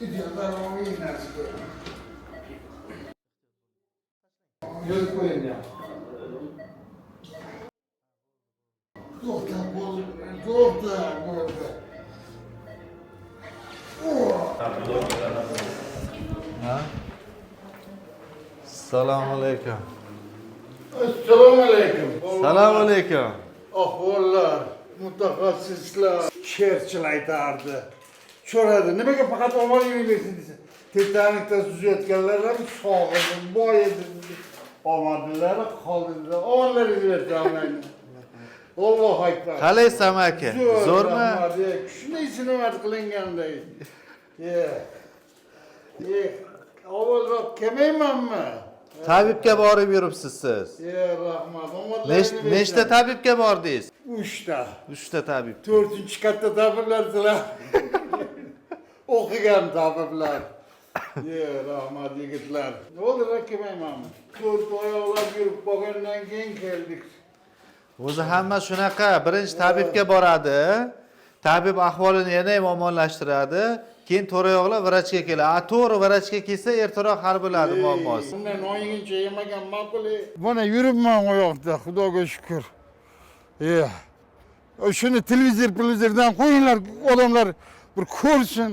İdiotlar onu iğnesi koyuyor. Gözü koyayım ya. Doktor bozuk. Doktor. Ha? Assalomu alaykum. Assalomu alaykum. Assalomu alaykum. Ahvollar, mutaxassislar sherchilar aytardi. So'radi, nimaga faqat omon yemaysan desa. Titanikda suzayotganlar ham sog'idi, boy edi. Omadilar, qoldilar. Omonlaringizni bersanmaydi. Allohu akbar. Qalaysan aka? Zo'rmi? Shunday sinoat qilinganday. Avvalroq kelmaymanmi? Tabibga borib yuribsiz siz. Rahmat. Omadlaringizni Nechta tabibga bordingiz? 3 ta. 3 ta tabib. 4-katta tabiblar sizlar. O'qigan tabiblar. Rahmat yigitlar. Ne oldu kelmaymanmi? 4 oyoqlab yurib qolgandan keyin keldik. O'zi hamma shunaqa, birinchi tabibga boradi. Tabib ahvolini yana ham omonlashtiradi. Keyin to'rayoqlar vrachga keladi. To'g'ri vrachga kelsa ertaroq hal bo'ladi muammosi. Bundan 10 yilgacha yemagan ma'qul. Mana yuribman o yoqda, Xudoga shukr. Shuni televizordan qo'yinglar, odamlar bir ko'rsin.